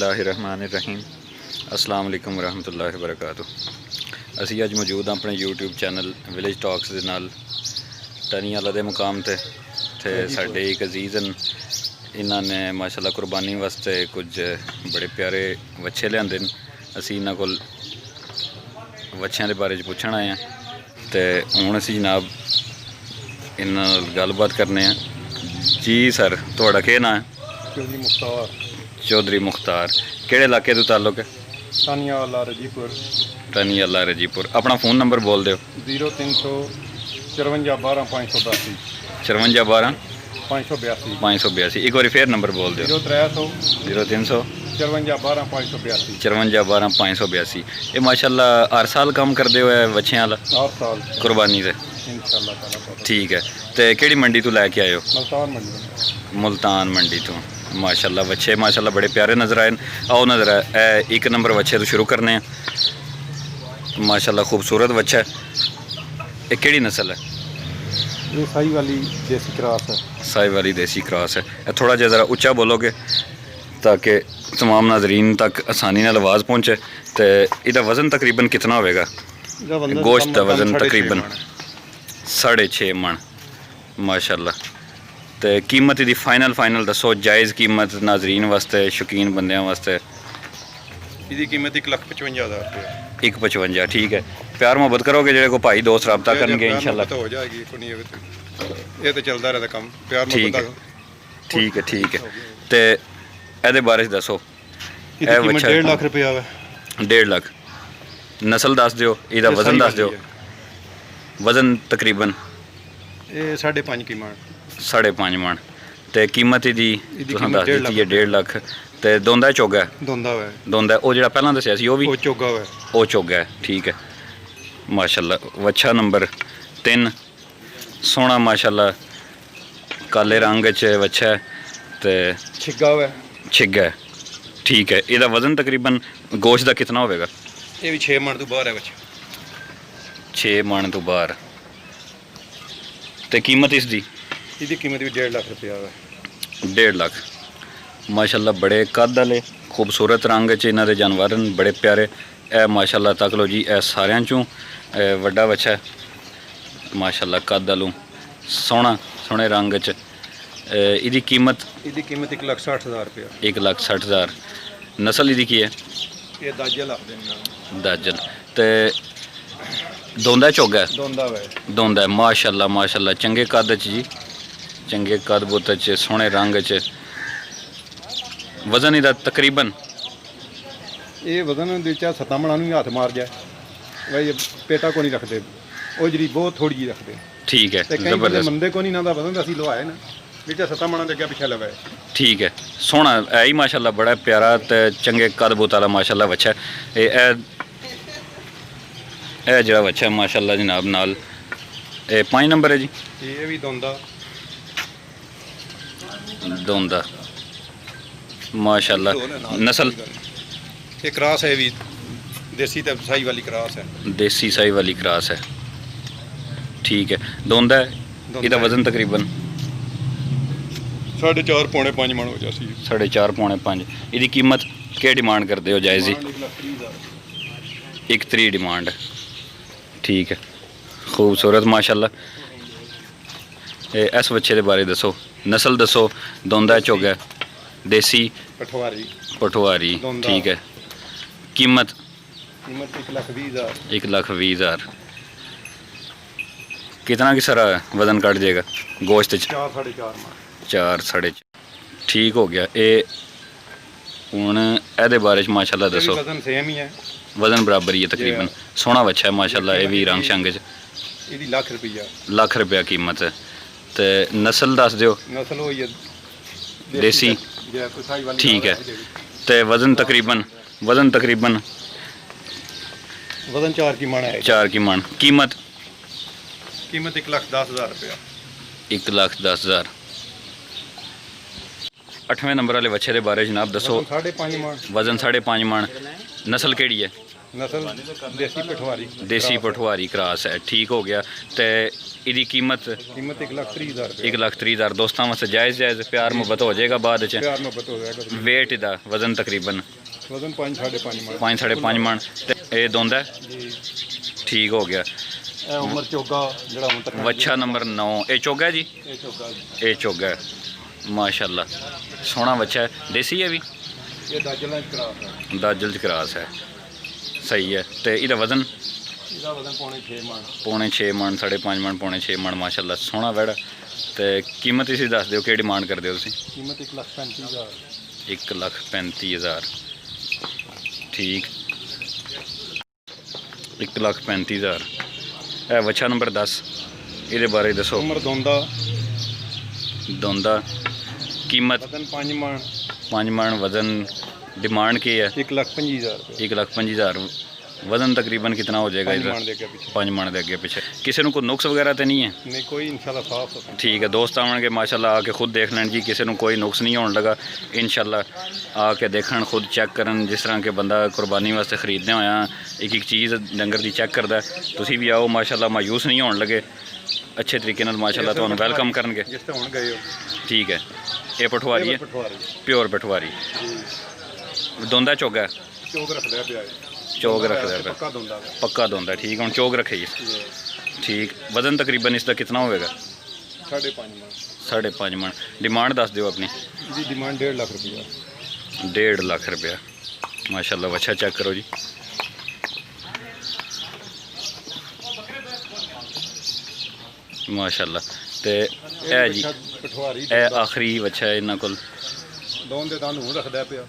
बिस्मिल्लाहिर्रहमानिर्रहीम अस्सलाम वालेकुम वरहमतुल्लाहि वबरकातुह। असी अज मौजूद हाँ अपने यूट्यूब चैनल विलेज टॉक्स दे नाल टनी वाला दे मुकाम ते साडे एक अजीज़ न, इन्होंने माशाल्लाह कुर्बानी वास्ते कुछ बड़े प्यारे वच्छे लियाते हैं। असी इन्हों को वच्छियां दे बारे पुछण आए हैं तो हुण असी जनाब इन्हां नाल गलबात करने हैं। जी सर, तुहाडा केह् नाम है? चौधरी मुख्तार। चौधरी मुख्तार, केड़े इलाके तो ताल्लुक है? तानियावाला रजीपुर। तानियावाला रजीपुर। अपना फ़ोन नंबर बोल दो। 0354 12 582 54 582 582। एक बार फिर नंबर बोल दो। 0300 0300 54 12 582 54 12 582। ये माशाल्लाह हर साल काम करते हुए बच्चों वाला हर साल कुर्बानी से इंशाल्लाह ताला। ठीक है। तो केड़ी मंडी तो लैके आए हो? मुल्तान मंडी। मुल्तान मंडी तो माशाल्लाह बच्चे माशाल्लाह बड़े प्यारे नज़र आए। आओ नज़र आए एक नंबर बच्चे तो शुरू करने हैं। माशाल्लाह खूबसूरत बच्चा है। ये केड़ी नस्ल है? ये साई वाली देसी क्रॉस है। साई वाली देसी क्रॉस है। थोड़ा जिहा ज़रा उच्चा बोलोगे ताकि तमाम नाजरीन तक आसानी नाल आवाज़ पहुँचे। तो इसका वज़न तकरीबन कितना होगा? गोश्त का वज़न तकरीबन 6.5 मन। माशाल्लाह। तो कीमत इसकी फाइनल दसो, जायज़ कीमत नाजरीन वास्ते, शौकीन बंदियां वास्ते। इसकी कीमत 1,55,000 रुपये। 1,55। ठीक है। प्यार मोहब्बत करोगे जेडे को भाई दोस्त रब्ता करनगे इंशाल्लाह हो जाएगी। ये तो चलता रहता काम प्यार मोहब्बत। ठीक है। तो ਇਹਦੇ बारे दसो। ਇਹ 1.5 ਲੱਖ रुपया है। 1.5 लाख। नस्ल दस दियो, ਇਹਦਾ वजन दस दियो। वजन तकरीबन ये 5.5 की मान। 5.5 मन। तो कीमत ਇਹਦੀ ਤੁਸੀਂ ਦੱਸ ਦਿੱਤੀ ਹੈ 1.5 ਲੱਖ। ਤੇ ਦੋਂਦਾ ਚੋਗਾ? ਦੋਂਦਾ ਉਹ ਜਿਹੜਾ ਪਹਿਲਾਂ ਦੱਸਿਆ ਸੀ ਉਹ ਵੀ? ਉਹ ਚੋਗਾ ਹੈ। ਠੀਕ ਹੈ। ਮਾਸ਼ਾਅੱਲਾ ਵੱਛਾ ਨੰਬਰ 3 ਸੋਹਣਾ ਮਾਸ਼ਾਅੱਲਾ ਕਾਲੇ रंग च ਵੱਛਾ है। ਤੇ छिग्गा है। ठीक है। ਇਹਦਾ वजन तकरीबन गोश्त का कितना होगा? ये भी 6 मन तो बाहर है बच्चा। 6 मन तो बाहर। तो कीमत इसकी? इसकी कीमत भी 1.5 लाख रुपया है। 1.5 लाख। माशाल्लाह बड़े कद वाले खूबसूरत रंग च इन्हां दे जानवर न, बड़े प्यारे। ए माशाल्लाह तक लो जी, ए सारियां चों वड्डा बच्चा है माशाल्लाह। कद वालों सोहने रंग च। इसकी कीमत? इसकी कीमत 1,60,000 रुपया। 1,60,000। नस्ल इसकी की है? ये दाजल। तो दोंदा चोगा है? दोंदा है। माशाल्लाह चंगे कद च जी, चंगे कद बुत च, सोहने रंग च। वजन इसका तकरीबन? ये वजन 7 मणा भी हाथ मार जाए भाई, पेटा को नहीं रखते, वो जी बहुत थोड़ी जी रखते। ठीक है। जबरदस्त मंदे को नहीं ना वजन असं लवाए ना 7 मणा के अगे पिछे लवाए। ठीक है। सोहना है ही माशाल्लाह, बड़ा प्यारा तो चंगे कद बुत वाला माशाल्लाह बच्चा है। जरा बच्चा है माशाल्लाह जनाब नाल 5 नंबर है जी। ये भी दोंदा माशाल्लाह। नस्ल? ये क्रॉस है भी देसी ते साई वाली क्रॉस है। देसी साई वाली क्रॉस है। ठीक है। दोंदा है। इसका वजन तकरीबन 4.5 पौने 5 मन हो जासी। 4.5 पौने 5। इसकी कीमत क्या डिमांड करते हो? जायज़ ही 1,30 डिमांड। ठीक है। खूबसूरत माशाल्लाह। इस बच्चे के बारे दसो, नस्ल दसो। दोंदा चोगा देसी पठवारी। ठीक है। कीमत? 1,20,000। कितना की सारा वजन कट जाएगा गोश्त? 4 साढ़े 4। ठीक हो गया। ये हूँ ए बारे माशाल्लाह दसो। वजन सेम ही है, वजन बराबर ही है तकरीबन। सोहना बच्चा है माशाल्लाह। ये भी रंग शंग लाख रुपया कीमत है। तो नस्ल दस दियो। नस्ल हो देसी। ठीक है। तो वजन तकरीबन 4 की मन है। 4 की मन। कीमत? 1,10,000 रुपया। 1,10,000। 8वें नंबर वाले बच्चे के बारे जनाब दसो। वजन 5.5 मन। नस्ल केड़ी है? नस्ल देसी पठवारी क्रॉस है। ठीक हो गया। तो इसकी कीमत? 1,30,000। दोस्तों वास्ते जायज़ प्यार मुहब्बत हो जाएगा बाद। वेट इसका वजन तकरीबन? ਵਜ਼ਨ 5.5 ਮਣ 5.5 ਮਣ ਤੇ ਇਹ ਦੋਂਦਾ ਜੀ। ਠੀਕ ਹੋ ਗਿਆ। ਇਹ ਉਮਰ ਚੋਗਾ ਜਿਹੜਾ ਹੁਣ ਤੱਕ ਵੱਛਾ ਨੰਬਰ 9 ਇਹ ਚੋਗਾ ਜੀ, ਇਹ ਚੋਗਾ ਇਹ ਚੋਗਾ ਹੈ। ਮਾਸ਼ਾਅੱਲਾ ਸੋਹਣਾ ਵੱਛਾ ਹੈ। ਦੇਸੀ ਹੈ ਵੀ, ਇਹ ਦਾਜਲਾਂ ਚ ਕਰਾਸ ਹੈ। ਦਾਜਲ ਚ ਕਰਾਸ ਹੈ। ਸਹੀ ਹੈ। ਤੇ ਇਹਦਾ ਵਜ਼ਨ ਇਹਦਾ ਵਜ਼ਨ ਪੌਣੇ 6 ਮਣ ਪੌਣੇ 6 ਮਣ 5.5 ਮਣ ਪੌਣੇ 6 ਮਣ ਮਾਸ਼ਾਅੱਲਾ ਸੋਹਣਾ ਵੜਾ। ਤੇ ਕੀਮਤ ਇਸੇ ਦੱਸ ਦਿਓ, ਕਿਹੜੀ ਡਿਮਾਂਡ ਕਰਦੇ ਹੋ ਤੁਸੀਂ? ਕੀਮਤ 1,35,000 1,35,000 ਠੀਕ, 1,35,000। ਇਹ ਵੱਛਾ ਨੰਬਰ 10 ਇਹਦੇ ਬਾਰੇ ਦੱਸੋ। ਉਮਰ ਦੋਂਦਾ ਦੋਂਦਾ ਕੀਮਤ ਵਜ਼ਨ 5 ਮਣ 5 ਮਣ ਵਜ਼ਨ ਡਿਮਾਂਡ ਕੀ ਹੈ? 1,25,000 ਰੁਪਏ 1,25,000 ਵਜ਼ਨ ਤਕਰੀਬਨ ਕਿतना ਹੋ जाएगा 5 ਇਹਦਾ? ਮਣ ਦੇ ਅੱਗੇ ਪਿੱਛੇ 5 ਮਣ ਦੇ ਅੱਗੇ ਪਿੱਛੇ। ਕਿਸੇ ਨੂੰ ਕੋਈ ਨੁਕਸ ਵਗੈਰਾ ਤੇ ਨਹੀਂ ਹੈ? ਨਹੀਂ ਕੋਈ ਇਨਸ਼ਾਅੱਲਾ ਸਾਫ ਹੋ ਠੀਕ ਹੈ। ਦੋਸਤ ਆਉਣਗੇ ਮਾਸ਼ਾਅੱਲਾ ਆ ਕੇ ਖੁਦ ਦੇਖ ਲੈਣ ਜੀ, ਕਿਸੇ ਨੂੰ ਕੋਈ ਨੁਕਸ ਨਹੀਂ ਹੋਣ ਲੱਗਾ ਇਨਸ਼ਾਅੱਲਾ। ਆ ਕੇ ਦੇਖਣ, ਖੁਦ ਚੈੱਕ ਕਰਨ, ਜਿਸ ਤਰ੍ਹਾਂ ਕਿ ਬੰਦਾ ਕੁਰਬਾਨੀ ਵਾਸਤੇ ਖਰੀਦਦੇ ਹੋਇਆ ਇੱਕ ਇੱਕ ਚੀਜ਼ ਡੰਗਰ ਦੀ ਚੈੱਕ ਕਰਦਾ। ਤੁਸੀਂ ਵੀ ਆਓ ਮਾਸ਼ਾਅੱਲਾ, ਮਾਯੂਸ ਨਹੀਂ ਹੋਣ ਲੱਗੇ, ਅੱਛੇ ਤਰੀਕੇ ਨਾਲ ਮਾਸ਼ਾਅੱਲਾ ਤੁਹਾਨੂੰ ਵੈਲਕਮ ਕਰਨਗੇ। ਜਿਸ ਤੇ ਹੁਣ ਗਏ ਹੋ ਠੀਕ ਹੈ। ਇਹ ਪਠਵਾਰੀ ਹੈ, ਪਠਵਾਰੀ ਪਿਓਰ ਪਠਵਾਰੀ। ਦੋਂਦਾ ਚੋਗਾ ਚੋਗ ਰੱਖ ਲਿਆ ਪਿਆ ਚੋਗ ਰੱਖਦਾ ਪਿਆ, ਪੱਕਾ ਦੋਂਦਾ ਪੱਕਾ ਦੋਂਦਾ। ਠੀਕ, ਹੁਣ ਚੋਗ ਰੱਖੇ ਜੀ। ਠੀਕ, ਵਜ਼ਨ ਤਕਰੀਬਨ ਇਸ ਦਾ ਕਿੰਨਾ ਹੋਵੇਗਾ? 5.5 ਮਣ 5.5 ਮਣ। ਡਿਮਾਂਡ ਦੱਸ ਦਿਓ ਆਪਣੀ। ਇਹਦੀ ਡਿਮਾਂਡ 1.5 ਲੱਖ ਰੁਪਇਆ 1.5 ਲੱਖ ਰੁਪਇਆ ਮਾਸ਼ਾਅੱਲਾ। ਵੱਛਾ ਚੈੱਕ ਕਰੋ ਜੀ। ਮਾਸ਼ਾਅੱਲਾ। ਤੇ ਇਹ ਜੀ ਪਠਵਾਰੀ ਇਹ ਆਖਰੀ ਵੱਛਾ ਹੈ ਇਹਨਾਂ ਕੋਲ। ਦੋਨ ਦੇ ਦੰਦ ਹੁਣ ਰੱਖਦਾ ਪਿਆ।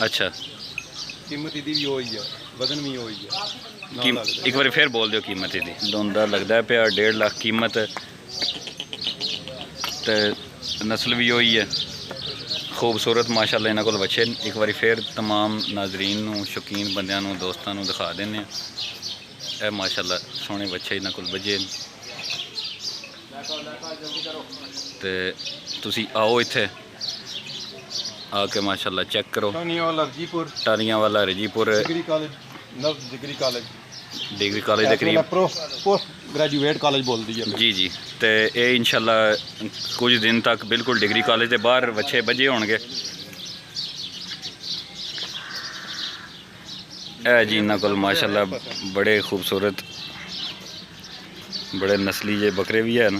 ਅੱਛਾ, ਕੀਮਤ ਇਹਦੀ ਵੀ ਉਹੀ ਹੈ, ਵਜ਼ਨ ਵੀ ਉਹੀ ਹੈ। ਕੀ ਇੱਕ ਵਾਰੀ ਫਿਰ ਬੋਲ ਦਿਓ ਕੀਮਤ ਇਹਦੀ। ਦੋਂਦਾ ਲੱਗਦਾ ਪਿਆ 1.5 ਲੱਖ ਕੀਮਤ, ਤੇ ਨਸਲ ਵੀ ਉਹੀ ਹੈ। ਖੂਬਸੂਰਤ ਮਾਸ਼ਾਅੱਲਾ ਇਹਨਾਂ ਕੋਲ ਵੱਛੇ। ਇੱਕ ਵਾਰੀ ਫਿਰ तमाम ਨਾਜ਼ਰੀਨ ਨੂੰ, ਸ਼ੌਕੀਨ ਬੰਦਿਆਂ ਨੂੰ, ਦੋਸਤਾਂ ਨੂੰ ਦਿਖਾ ਦਿੰਦੇ ਆ। ਇਹ ਮਾਸ਼ਾਅੱਲਾ ਸੋਹਣੇ ਵੱਛੇ ਇਹਨਾਂ ਕੋਲ ਵੱਜੇ। ਤੇ ਤੁਸੀਂ ਆਓ ਇੱਥੇ ਆ ਕੇ ਮਾਸ਼ਾਅੱਲਾ ਚੈੱਕ ਕਰੋ। ਟਾਨੀਆਂ ਵਾਲਾ ਰਜੀਪੁਰ, ਟਾਨੀਆਂ ਵਾਲਾ ਰਜੀਪੁਰ ਡਿਗਰੀ ਕਾਲਜ, ਨਵ ਡਿਗਰੀ ਕਾਲਜ, ਡਿਗਰੀ ਕਾਲਜ ਦੇ ਕਰੀਬ। ਪੋਸਟ ਗ੍ਰੈਜੂਏਟ ਕਾਲਜ ਬੋਲਦੀ ਹੈ ਜੀ ਜੀ। ਤੇ ਇਹ ਇਨਸ਼ਾਅੱਲਾ ਕੁਝ ਦਿਨ ਤੱਕ ਬਿਲਕੁਲ ਡਿਗਰੀ ਕਾਲਜ ਦੇ ਬਾਹਰ ਵੱਛੇ ਵੱਜੇ ਹੋਣਗੇ। ਇਹ ਜੀ ਇਹਨਾਂ ਕੋਲ ਮਾਸ਼ਾਅੱਲਾ ਬੜੇ ਖੂਬਸੂਰਤ, ਬੜੇ ਨਸਲੀ ਜੇ ਬੱਕਰੇ ਵੀ ਹਨ।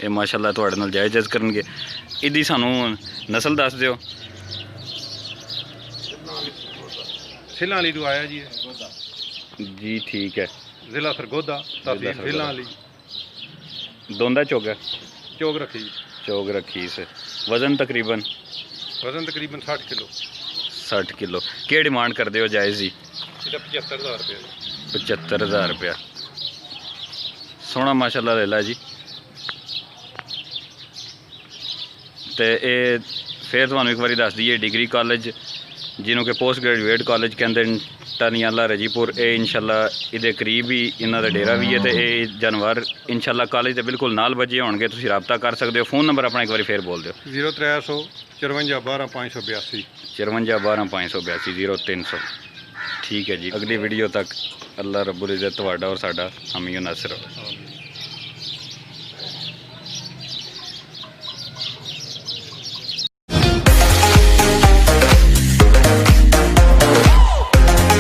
ਇਹ ਮਾਸ਼ਾਅੱਲਾ ਤੁਹਾਡੇ ਨਾਲ ਜਾਇਜ਼ ਕਰਨਗੇ। ਇਹਦੀ ਸਾਨੂੰ ਨਸਲ ਦੱਸ ਦਿਓ। ਸਿਲਾਂ ਵਾਲੀ ਤੋਂ ਆਇਆ ਜੀ ਜੀ ਠੀਕ ਹੈ। ਜ਼ਿਲ੍ਹਾ ਸਰਗੋਦਾ, ਤਹਿਸੀਲ ਸਿਲਾਂ ਵਾਲੀ। ਦੋਂਦਾ ਚੋਗਾ ਚੋਗ ਰੱਖੀ, ਚੋਗ ਰੱਖੀ ਸੇ। ਵਜ਼ਨ ਤਕਰੀਬਨ 60 ਕਿਲੋ 60 ਕਿਲੋ। ਕੀ ਡਿਮਾਂਡ ਕਰਦੇ ਹੋ ਜਾਇਜ਼ ਜੀ? ਇਹਦਾ 75,000 ਰੁਪਏ 75,000 ਰੁਪਇਆ। ਸੋਹਣਾ ਮਾਸ਼ਾਅੱਲਾ ਲੈ ਲਾ ਜੀ। ਤੇ ਇਹ ਫਿਰ ਤੁਹਾਨੂੰ ਇੱਕ ਵਾਰੀ ਦੱਸ ਦਈਏ, ਡਿਗਰੀ ਕਾਲਜ ਜਿਹਨੂੰ ਕਿ ਪੋਸਟ ਗ੍ਰੈਜੂਏਟ ਕਾਲਜ ਕਹਿੰਦੇ ਨੇ, ਟਾਨੀਆਂ ਵਾਲਾ ਰਜੀਪੁਰ। ਇਹ ਇਨਸ਼ਾਅੱਲਾ ਇਹਦੇ ਕਰੀਬ ਹੀ ਇਹਨਾਂ ਦਾ ਡੇਰਾ ਵੀ ਹੈ। ਤੇ ਇਹ ਜਾਨਵਰ ਇਨਸ਼ਾਅੱਲਾ ਕਾਲਜ ਦੇ ਬਿਲਕੁਲ ਨਾਲ ਵੱਜੇ ਹੋਣਗੇ। ਤੁਸੀਂ ਰਾਬਤਾ ਕਰ ਸਕਦੇ ਹੋ। ਫੋਨ ਨੰਬਰ ਆਪਣਾ ਇੱਕ ਵਾਰੀ ਫਿਰ ਬੋਲ ਦਿਓ। 0300 54 12 582 54 12 582 0300। ਠੀਕ ਹੈ ਜੀ। ਅਗਲੀ ਵੀਡੀਓ ਤੱਕ ਅੱਲਾ ਰੱਬੁਲ ਇੱਜ਼ਤ ਤੁਹਾਡਾ ਔਰ ਸਾਡਾ ਹਾਮੀ ਨਾਸਿਰ।